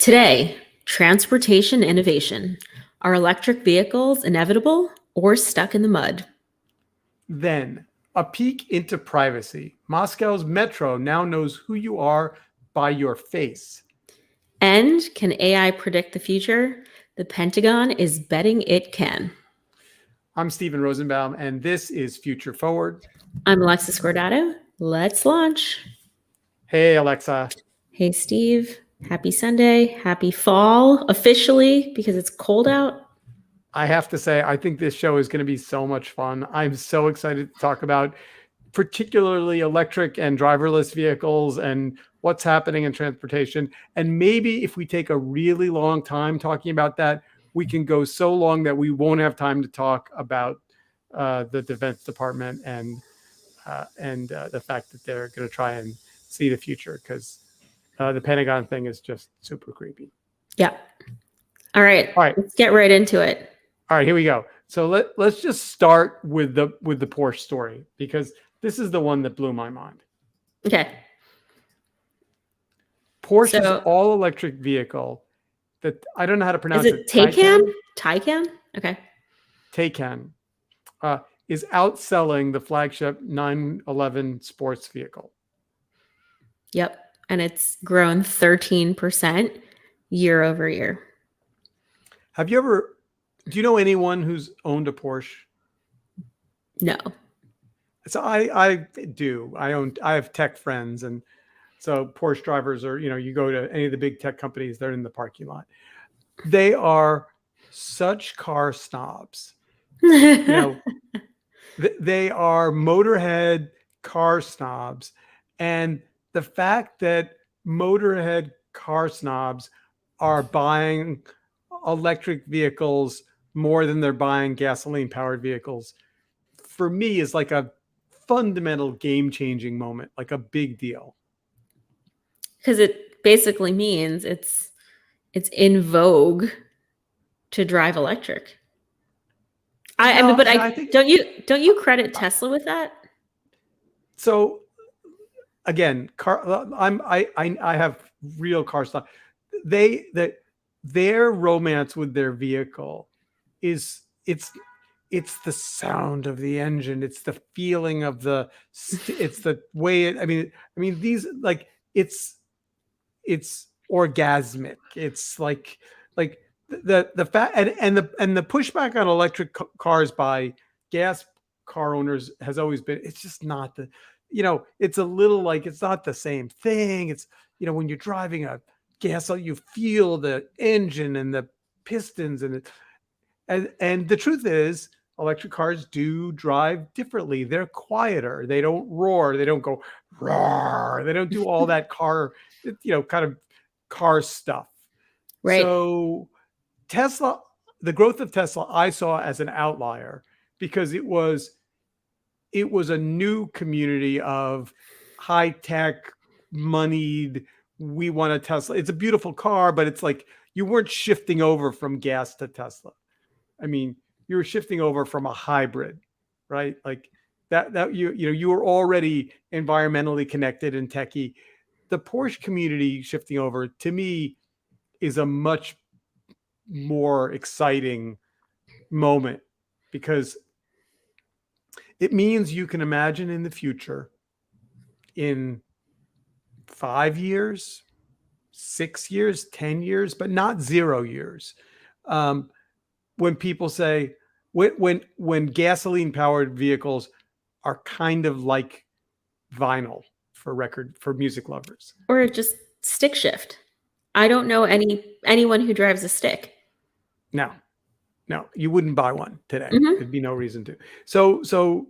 Today, transportation innovation. Are electric vehicles inevitable or stuck in the mud? Then, a peek into privacy. Moscow's metro now knows who you are by your face. And can AI predict the future? The Pentagon is betting it can. I'm Steven Rosenbaum, and this is Future Forward. I'm Alexa Scordato. Let's launch. Hey, Alexa. Hey, Steve. Happy Sunday. Happy fall, officially, because it's cold out. I have to say, I think this show is going to be so much fun. I'm so excited to talk about particularly electric and driverless vehicles and what's happening in transportation. And maybe if we take a really long time talking about that, we can go so long that we won't have time to talk about the Defense Department and the fact that they're going to try and see the future, because the Pentagon thing is just super creepy. Yeah. All right. Let's get right into it. All right, here we go. So let's just start with the Porsche story, because this is the one that blew my mind. Okay. Porsche's all-electric vehicle that I don't know how to pronounce it. Is it Taycan? Taycan? Okay. Taycan is outselling the flagship 911 sports vehicle. Yep. And it's grown 13% year over year. Do you know anyone who's owned a Porsche? No. So I do. I have tech friends, and so Porsche drivers are, you go to any of the big tech companies, they're in the parking lot. They are such car snobs. They are motorhead car snobs. And the fact that motorhead car snobs are buying electric vehicles more than they're buying gasoline powered vehicles, for me, is like a fundamental game-changing moment, like a big deal. Because it basically means it's in vogue to drive electric. I think, don't you credit Tesla with that? So again, I have real car stuff. Their romance with their vehicle is it's the sound of the engine, it's the feeling of it's the way it. I mean these, like, it's orgasmic. It's like the fact and the pushback on electric cars by gas car owners has always been, it's just not the, it's a little like, it's not the same thing. It's, when you're driving a gas, you feel the engine and the pistons and the truth is, electric cars do drive differently. They're quieter. They don't roar. They don't go roar. They don't do all that car, kind of car stuff. Right. So Tesla, the growth of Tesla, I saw as an outlier, because it was a new community of high tech, moneyed. We want a Tesla. It's a beautiful car, but it's like you weren't shifting over from gas to Tesla. I mean, you were shifting over from a hybrid, right? Like that you were already environmentally connected and techie. The Porsche community shifting over, to me, is a much more exciting moment, because it means you can imagine in the future, in 5 years, 6 years, 10 years, but not 0 years. When people say, when gasoline powered vehicles are kind of like vinyl for music lovers, or just stick shift. I don't know anyone who drives a stick. No, you wouldn't buy one today. Mm-hmm. There'd be no reason to. So,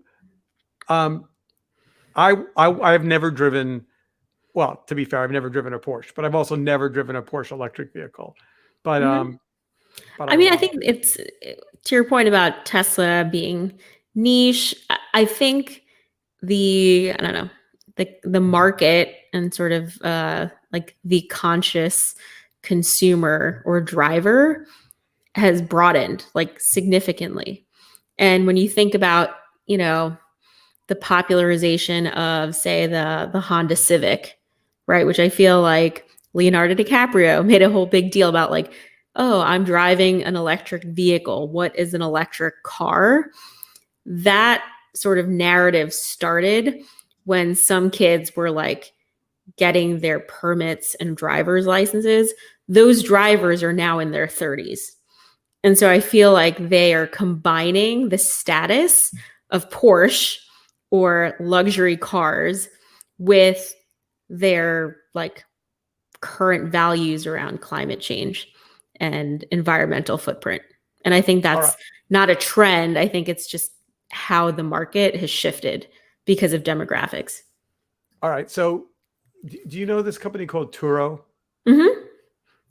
I've never driven. Well, to be fair, I've never driven a Porsche, but I've also never driven a Porsche electric vehicle. But, but I think it's, to your point about Tesla being niche. I think the market and sort of like the conscious consumer or driver has broadened like significantly. And when you think about, the popularization of, say, the Honda Civic, right, which I feel like Leonardo DiCaprio made a whole big deal about like, oh, I'm driving an electric vehicle. What is an electric car? That sort of narrative started when some kids were like getting their permits and driver's licenses. Those drivers are now in their 30s. And so I feel like they are combining the status of Porsche or luxury cars with their like current values around climate change and environmental footprint. And I think All that's right. not a trend. I think it's just how the market has shifted because of demographics. All right. So do you know this company called Turo? Mm-hmm.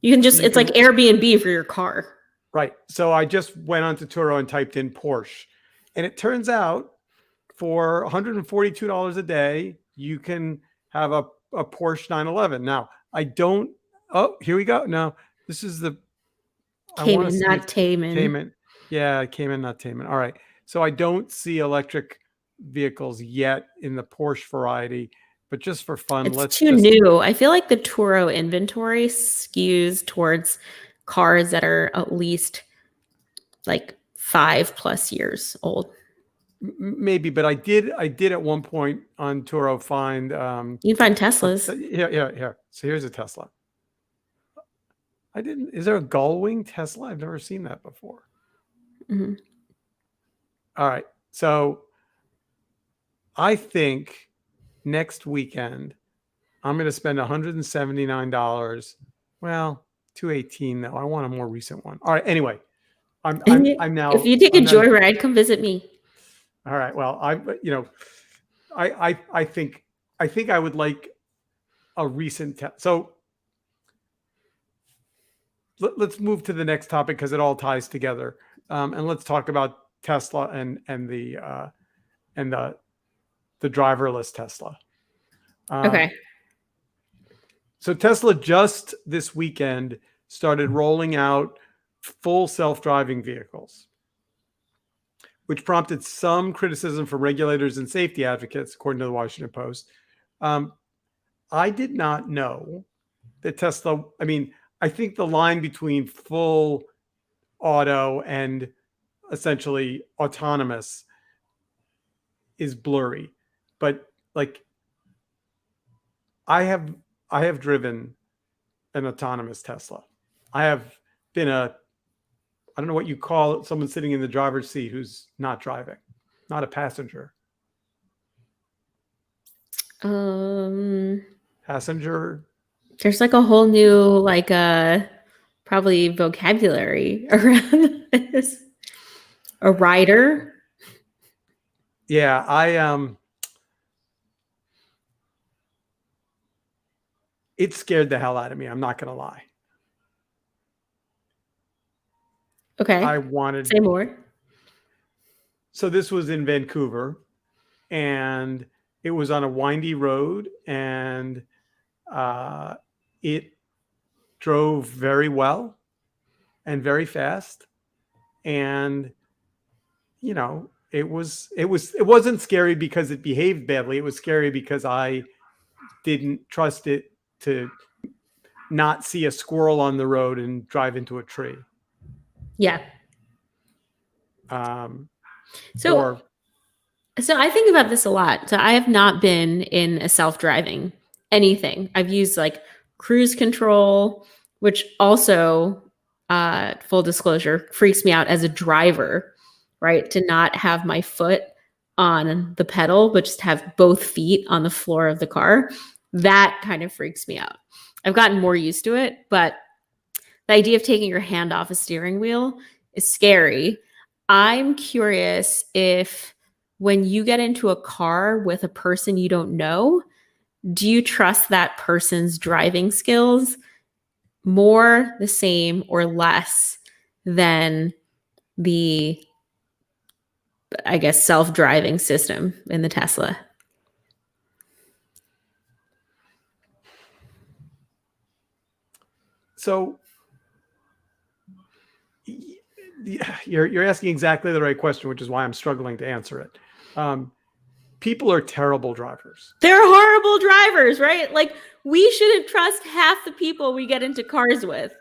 You can So just, you it's like can, Airbnb for your car. right. So I just went onto Turo and typed in Porsche. And it turns out for $142 a day, you can have a Porsche 911. Now, I don't, oh, here we go. No, this is the, I want to Cayman, see not it. Tayman. Cayman. Yeah, Cayman, not Tayman. All right. So I don't see electric vehicles yet in the Porsche variety, but just for fun, It's let's too just, new. I feel like the Turo inventory skews towards cars that are at least like 5+ years old. maybe, but I did at one point on Turo find, You can find Teslas. yeah. So here's a Tesla. Is there a gull wing Tesla? I've never seen that before. Mm-hmm. All right. So I think next weekend I'm going to spend $179. Well, 218 though. I want a more recent one. All right. Anyway, I'm If now you take a I'm now joyride, come visit me. all right. Well, I think I would like a recent so let's move to the next topic because it all ties together. And let's talk about Tesla and the driverless Tesla. Okay. So Tesla just this weekend started rolling out full self-driving vehicles, which prompted some criticism from regulators and safety advocates, according to the Washington Post. I did not know that Tesla, I mean, I think the line between full auto and essentially autonomous is blurry, but like I have driven an autonomous Tesla. I have been I don't know what you call it, someone sitting in the driver's seat who's not driving, not a passenger. Passenger. There's like a whole new like probably vocabulary around this. A rider. Yeah, it scared the hell out of me. I'm not going to lie. Okay. I wanted. Say more. So this was in Vancouver, and it was on a windy road, and it drove very well and very fast, and it wasn't scary because it behaved badly. It was scary because I didn't trust it to not see a squirrel on the road and drive into a tree. Yeah. So I think about this a lot. So I have not been in a self-driving anything. I've used like cruise control, which also, full disclosure, freaks me out as a driver, right? To not have my foot on the pedal, but just have both feet on the floor of the car. That kind of freaks me out. I've gotten more used to it, but the idea of taking your hand off a steering wheel is scary. I'm curious if when you get into a car with a person you don't know, do you trust that person's driving skills more, the same, or less than the, I guess, self-driving system in the Tesla? So you're asking exactly the right question, which is why I'm struggling to answer it. People are terrible drivers. They're horrible drivers, right? Like we shouldn't trust half the people we get into cars with.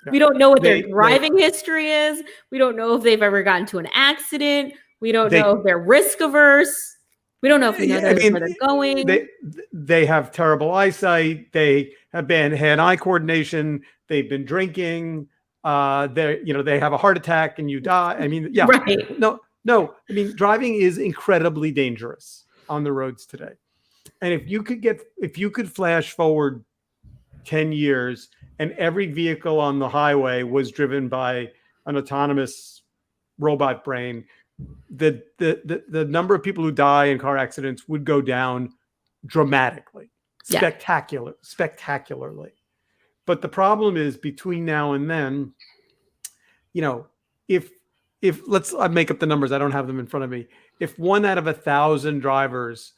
Yeah. We don't know what their driving history is. We don't know if they've ever gotten to an accident. We don't know if they're risk averse. We don't know if we know where they're going. They have terrible eyesight. They have bad hand-eye coordination. They've been drinking. They have a heart attack and you die. I mean, yeah, right. No. I mean, driving is incredibly dangerous on the roads today. And if you could flash forward 10 years and every vehicle on the highway was driven by an autonomous robot brain, the number of people who die in car accidents would go down dramatically, spectacularly. But the problem is between now and then, if I make up the numbers, I don't have them in front of me. If 1 out of 1,000 drivers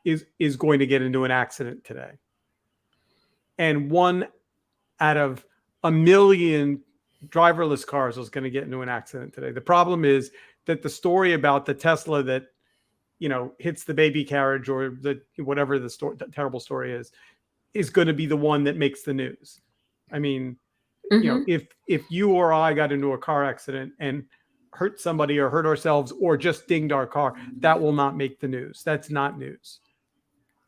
is going to get into an accident today, and 1 out of 1 million driverless cars is going to get into an accident today. The problem is that the story about the Tesla that, hits the baby carriage or whatever the terrible story is going to be the one that makes the news. I mean, if you or I got into a car accident and hurt somebody or hurt ourselves or just dinged our car, that will not make the news. That's not news.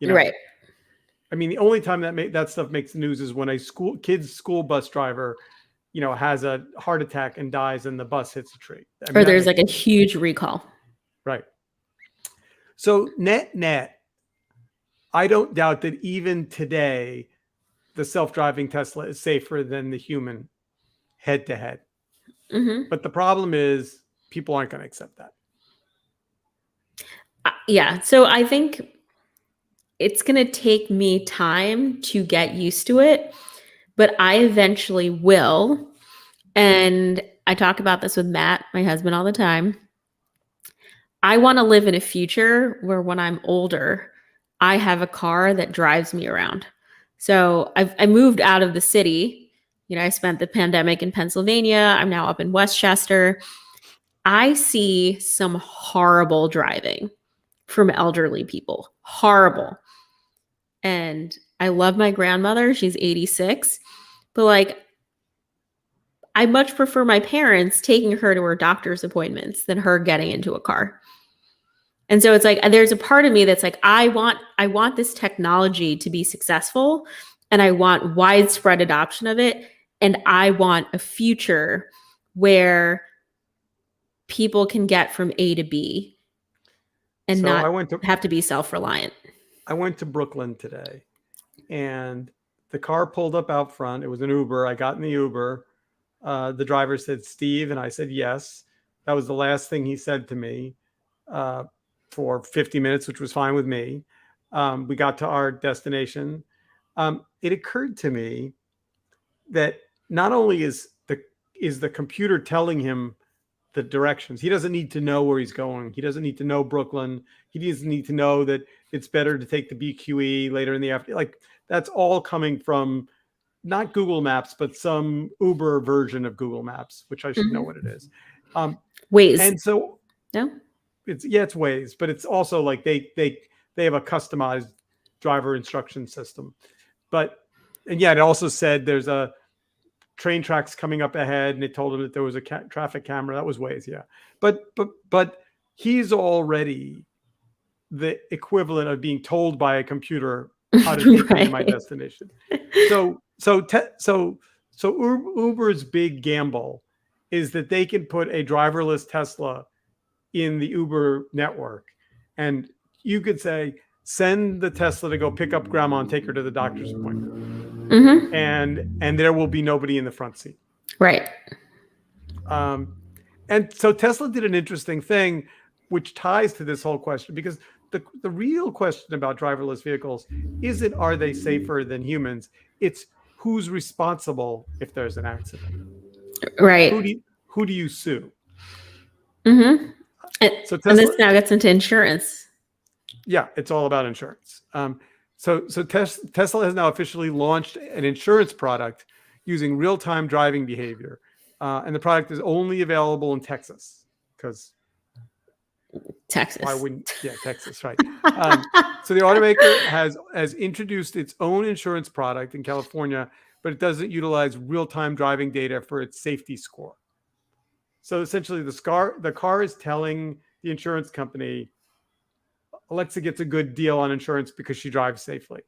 Right. I mean, the only time that stuff makes the news is when a kid's school bus driver, has a heart attack and dies and the bus hits a tree. Or there's like a huge recall. Right. So net, I don't doubt that even today, the self-driving Tesla is safer than the human head to head. But the problem is people aren't going to accept that. Yeah. So I think it's going to take me time to get used to it, but I eventually will. And I talk about this with Matt, my husband, all the time. I want to live in a future where when I'm older, I have a car that drives me around. So I moved out of the city. I spent the pandemic in Pennsylvania. I'm now up in Westchester. I see some horrible driving from elderly people. Horrible. And I love my grandmother. She's 86. But I much prefer my parents taking her to her doctor's appointments than her getting into a car. And so it's there's a part of me that's I want this technology to be successful, and I want widespread adoption of it. And I want a future where people can get from A to B and have to be self-reliant. I went to Brooklyn today, and the car pulled up out front. It was an Uber. I got in the Uber. The driver said, "Steve," and I said, "Yes." That was the last thing he said to me for 50 minutes, which was fine with me. We got to our destination. It occurred to me that not only is the computer telling him the directions, he doesn't need to know where he's going. He doesn't need to know Brooklyn. He doesn't need to know that it's better to take the BQE later in the afternoon. That's all coming from not Google Maps, but some Uber version of Google Maps, which I should know what it is. Waze. And so no, it's Waze, but it's also they have a customized driver instruction system. It also said there's a train tracks coming up ahead, and it told him that there was a traffic camera. That was Waze, yeah. But he's already the equivalent of being told by a computer how to take me to my destination. So Uber's big gamble is that they can put a driverless Tesla in the Uber network, and you could say, send the Tesla to go pick up grandma and take her to the doctor's appointment. And there will be nobody in the front seat. Right. And so Tesla did an interesting thing, which ties to this whole question, because the real question about driverless vehicles isn't, are they safer than humans? It's who's responsible if there's an accident. Right. Who do you sue? So this now gets into insurance. Yeah, it's all about insurance. So Tesla has now officially launched an insurance product using real-time driving behavior. And the product is only available in Texas because Texas. Why wouldn't? Yeah, Texas, right. So the automaker has introduced its own insurance product in California, but it doesn't utilize real-time driving data for its safety score. So essentially, the car is telling the insurance company, Alexa gets a good deal on insurance because she drives safely.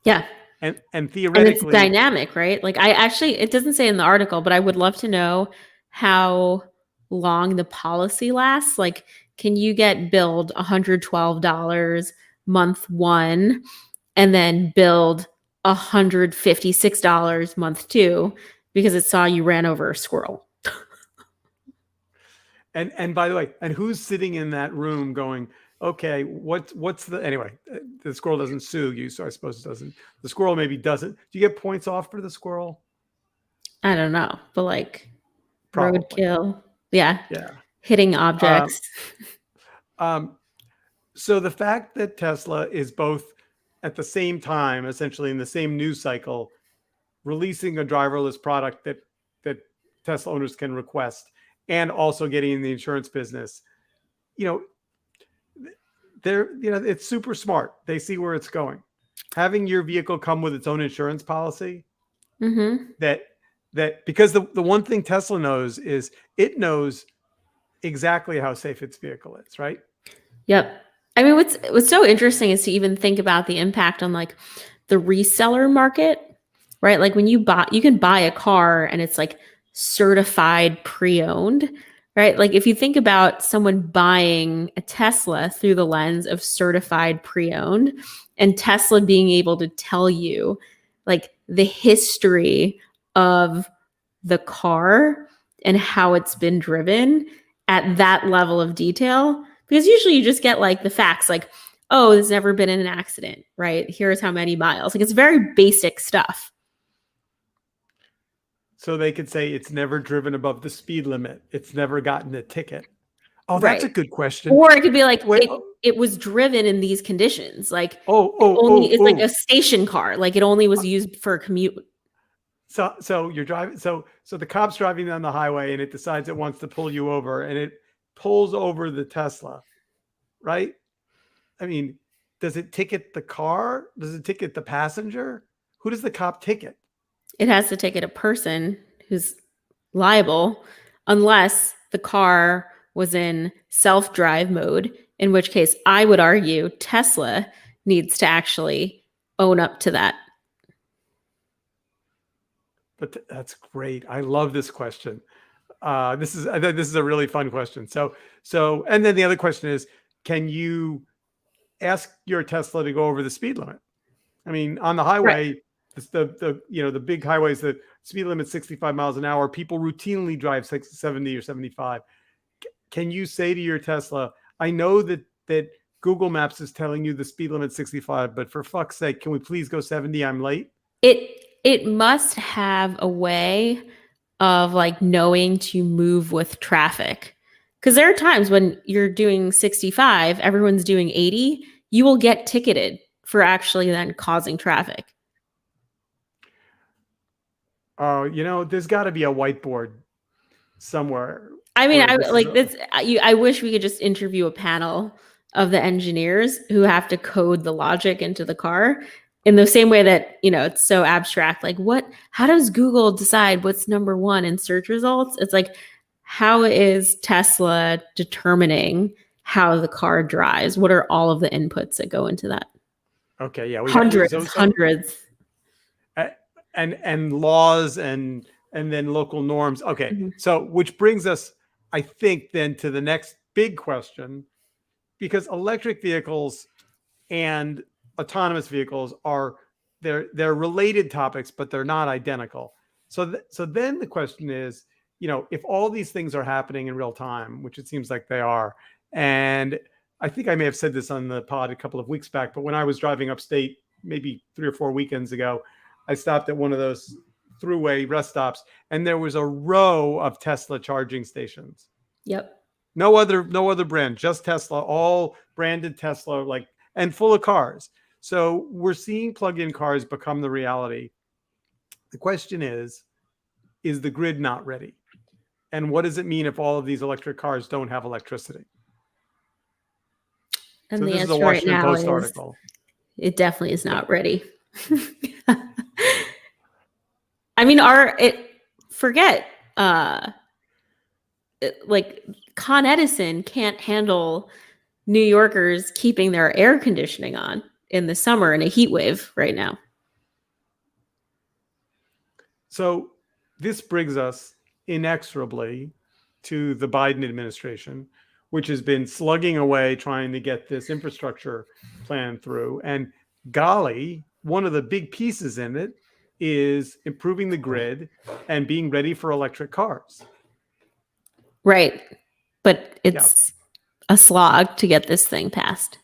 Yeah. And And it's theoretically, dynamic, right? Like it doesn't say in the article, but I would love to know how long the policy lasts. Like, can you get billed $112 month one and then billed $156 month two because it saw you ran over a squirrel? and by the way, and who's sitting in that room going, okay, what's the anyway? The squirrel doesn't sue you, so I suppose it doesn't. The squirrel maybe doesn't. Do you get points off for the squirrel? I don't know, but like Probably. roadkill. Yeah. Yeah. Hitting objects. So the fact that Tesla is both at the same time, essentially in the same news cycle, releasing a driverless product that Tesla owners can request, and also getting in the insurance business, it's super smart. They see where it's going. Having your vehicle come with its own insurance policy, that because the one thing Tesla knows is it knows exactly how safe its vehicle is, right? Yep. I mean, what's so interesting is to even think about the impact on like the reseller market, right? Like when you can buy a car and it's like certified pre-owned, right? Like if you think about someone buying a Tesla through the lens of certified pre-owned and Tesla being able to tell you like the history of the car and how it's been driven at that level of detail, because usually you just get like the facts like, oh, there's never been in an accident, right? Here's how many miles. Like it's very basic stuff. So they could say it's never driven above the speed limit. It's never gotten a ticket. Oh, that's a Right. good question. Or it could be like Wait, it was driven in these conditions. Like it's like a station car. Like it only was used for a commute. So you're driving. So the cop's driving down the highway and it decides it wants to pull you over and it pulls over the Tesla, right? I mean, does it ticket the car? Does it ticket the passenger? Who does the cop ticket? It has to ticket a person who's liable unless the car was in self-drive mode, in which case I would argue Tesla needs to actually own up to that. But that's great. I love this question. This is a really fun question. So and then the other question is, can you ask your Tesla to go over the speed limit? I mean, on the highway, right. The big highways, the speed limit 65 miles an hour. People routinely drive 70 or 75. Can you say to your Tesla, I know that Google Maps is telling you the speed limit 65, but for fuck's sake, can we please go 70? I'm late. It must have a way of like knowing to move with traffic. Because there are times when you're doing 65, everyone's doing 80, you will get ticketed for actually then causing traffic. There's got to be a whiteboard somewhere. I mean, I wish we could just interview a panel of the engineers who have to code the logic into the car in the same way that, it's so abstract. Like how does Google decide what's number one in search results? It's like, how is Tesla determining how the car drives? What are all of the inputs that go into that? Okay. Yeah. Hundreds. And laws and then local norms. Okay. Mm-hmm. So which brings us, I think, then to the next big question, because electric vehicles and autonomous vehicles they're related topics, but they're not identical. So then the question is, if all these things are happening in real time, which it seems like they are, and I think I may have said this on the pod a couple of weeks back, but when I was driving upstate, maybe 3 or 4 weekends ago, I stopped at one of those throughway rest stops, and there was a row of Tesla charging stations. Yep. No other brand, just Tesla, all branded Tesla, and full of cars. So we're seeing plug-in cars become the reality. The question is the grid not ready? And what does it mean if all of these electric cars don't have electricity? And So the this is a answer right Washington now Post is article. it definitely is Yeah. not ready. Forget like Con Edison can't handle New Yorkers keeping their air conditioning on in the summer in a heat wave right now. So this brings us inexorably to the Biden administration, which has been slugging away trying to get this infrastructure plan through. And golly, one of the big pieces in it is improving the grid and being ready for electric cars. Right. But it's a slog to get this thing passed.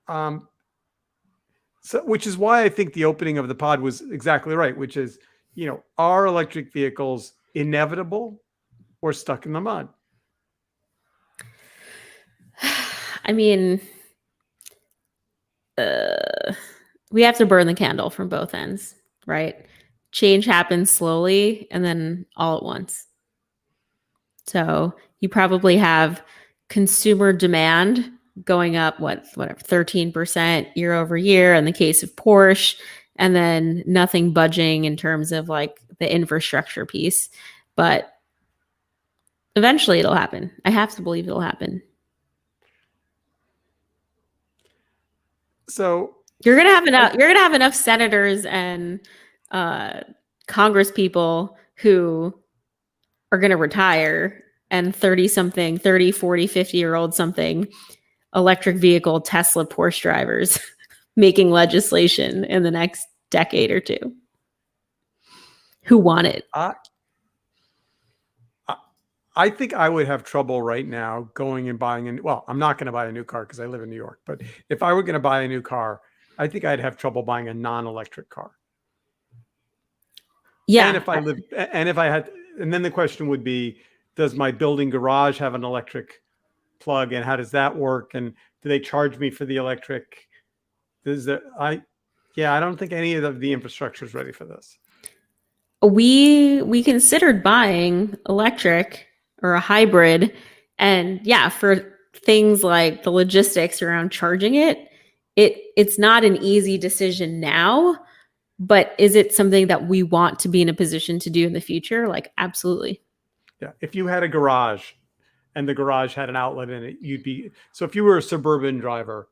So, which is why I think the opening of the pod was exactly right, which is, are electric vehicles inevitable or stuck in the mud? I mean, we have to burn the candle from both ends, right? Change happens slowly and then all at once. So you probably have consumer demand going up, whatever, 13% year over year in the case of Porsche, and then nothing budging in terms of like the infrastructure piece. But eventually it'll happen. I have to believe it'll happen. So you're gonna have enough senators and Congress people who are gonna retire, and 30 something, 30, 40, 50-year-old something electric vehicle Tesla Porsche drivers making legislation in the next decade or two who want it. I think I would have trouble right now going and buying well, I'm not going to buy a new car because I live in New York, but if I were going to buy a new car, I think I'd have trouble buying a non-electric car. Yeah. And then the question would be, does my building garage have an electric plug, and how does that work? And do they charge me for the electric? I don't think any of the infrastructure is ready for this. We considered buying electric or a hybrid, and for things like the logistics around charging it's not an easy decision now, but is it something that we want to be in a position to do in the future? Like, absolutely. Yeah. If you had a garage and the garage had an outlet in it, so if you were a suburban driver,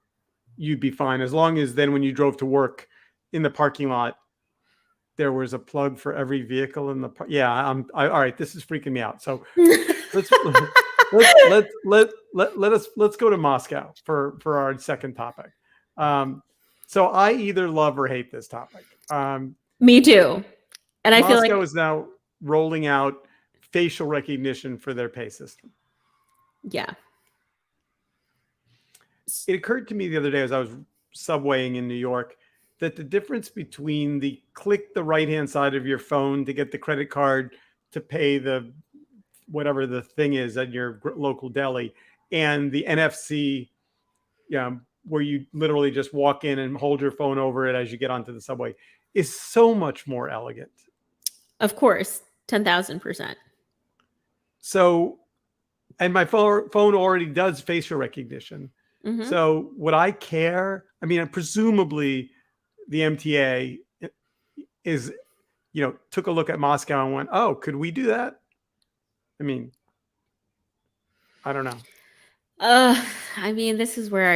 you'd be fine, as long as then when you drove to work in the parking lot, there was a plug for every vehicle in the all right, this is freaking me out. So let's go to Moscow for our second topic. So I either love or hate this topic. Me too. And I feel like Moscow is now rolling out facial recognition for their pay system. Yeah. It occurred to me the other day as I was subwaying in New York that the difference between the click the right-hand side of your phone to get the credit card to pay the whatever the thing is at your local deli, and the NFC, where you literally just walk in and hold your phone over it as you get onto the subway, is so much more elegant. Of course, 10,000%. So, and my phone already does facial recognition. Mm-hmm. So would I care? I mean, presumably the MTA is, took a look at Moscow and went, oh, could we do that? I mean, I don't know. I mean, this is where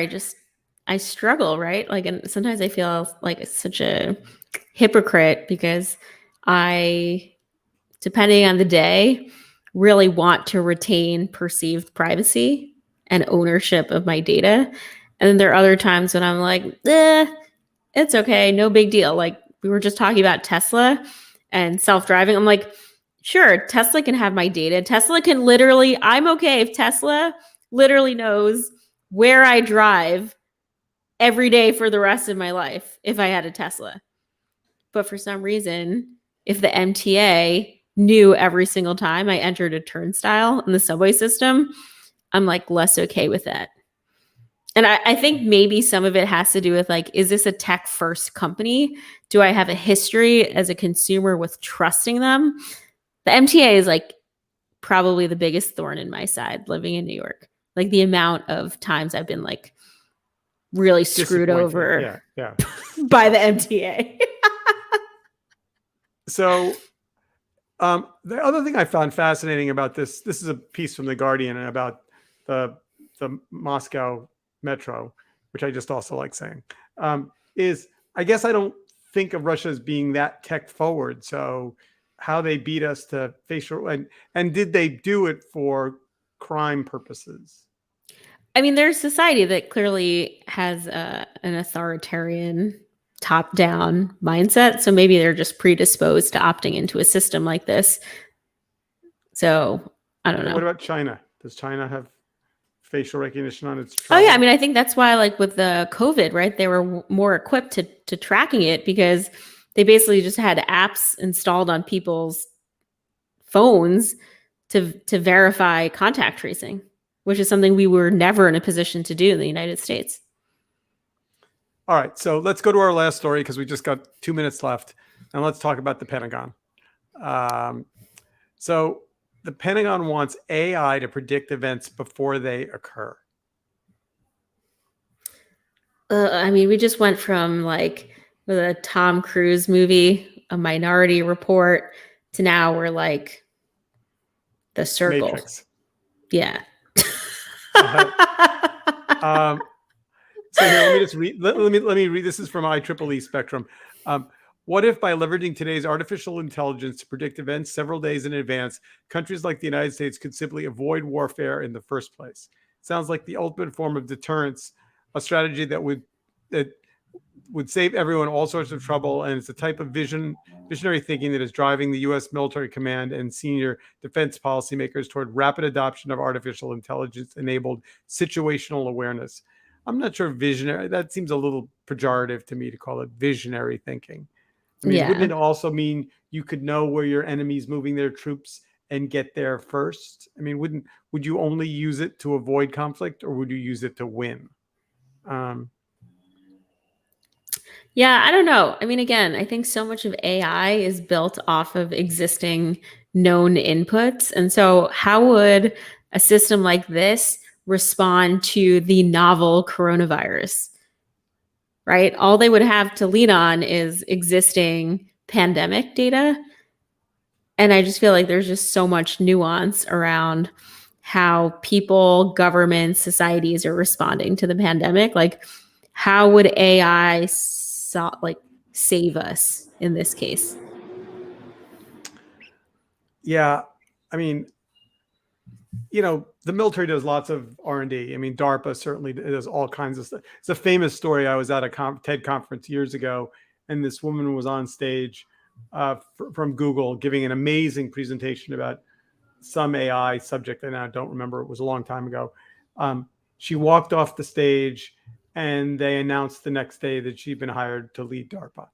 I struggle, right? Like, and sometimes I feel like it's such a hypocrite because I, depending on the day, really want to retain perceived privacy and ownership of my data. And then there are other times when I'm like, it's okay, no big deal. Like, we were just talking about Tesla and self-driving. I'm like, sure, Tesla can have my data. Tesla can literally, I'm okay if Tesla literally knows where I drive every day for the rest of my life if I had a Tesla. But for some reason, if the MTA knew every single time I entered a turnstile in the subway system, I'm like less okay with that. And I think maybe some of it has to do with like, is this a tech first company? Do I have a history as a consumer with trusting them? The MTA is like probably the biggest thorn in my side living in New York. Like the amount of times I've been like really screwed over by the MTA. So the other thing I found fascinating about this is a piece from The Guardian about the Moscow metro, which I just also like saying, is I guess I don't think of Russia as being that tech forward. So how they beat us to facial and did they do it for crime purposes? I mean, there's a society that clearly has an authoritarian top-down mindset. So maybe they're just predisposed to opting into a system like this. So I don't know. What about China? Does China have facial recognition on its travel? Oh yeah, I mean, I think that's why, like with the COVID, right? They were more equipped to tracking it because they basically just had apps installed on people's phones to verify contact tracing, which is something we were never in a position to do in the United States. All right, so let's go to our last story because we just got 2 minutes left, and let's talk about the Pentagon. So the Pentagon wants AI to predict events before they occur. I mean, we just went from like the Tom Cruise movie, A Minority Report, to now we're like The Circle. Matrix. Yeah. So here, let me just read. Let me read. This is from IEEE Spectrum. What if by leveraging today's artificial intelligence to predict events several days in advance, countries like the United States could simply avoid warfare in the first place? Sounds like the ultimate form of deterrence, a strategy that would save everyone all sorts of trouble, and it's a type of visionary thinking that is driving the U.S. military command and senior defense policymakers toward rapid adoption of artificial intelligence-enabled situational awareness. I'm not sure visionary. That seems a little pejorative to me to call it visionary thinking. I mean, wouldn't it also mean you could know where your enemy's moving their troops and get there first? I mean, would you only use it to avoid conflict, or would you use it to win? Yeah, I don't know. I mean, again, I think so much of AI is built off of existing known inputs. And so how would a system like this respond to the novel coronavirus? Right? All they would have to lean on is existing pandemic data. And I just feel like there's just so much nuance around how people, governments, societies are responding to the pandemic. Like, how would AI save us in this case? Yeah, I mean, the military does lots of R&D. I mean, DARPA certainly does all kinds of stuff. It's a famous story. I was at a TED conference years ago, and this woman was on stage from Google giving an amazing presentation about some AI subject, and I don't remember. It was a long time ago. She walked off the stage, and they announced the next day that she'd been hired to lead DARPA.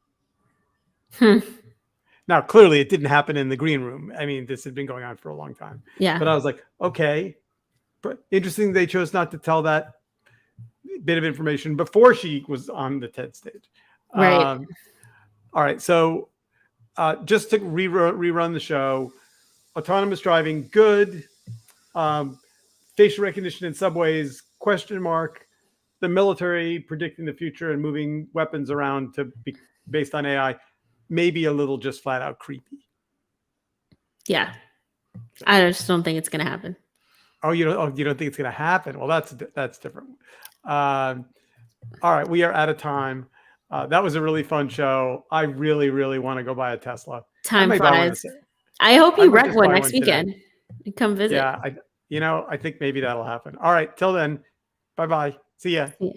Now, clearly, it didn't happen in the green room. I mean, this had been going on for a long time. Yeah. But I was like, okay. But interesting they chose not to tell that bit of information before she was on the TED stage. Right. All right. So just to rerun the show, autonomous driving, good. Facial recognition in subways, question mark. The military predicting the future and moving weapons around to be based on AI, maybe a little just flat out creepy. Yeah. I just don't think it's going to happen. Oh, you don't think it's going to happen? Well, that's different. All right. We are out of time. That was a really fun show. I really, really want to go buy a Tesla. Time flies. I hope you rent one next weekend and come visit. Yeah. I think maybe that'll happen. All right. Till then, bye-bye. See ya. Yeah.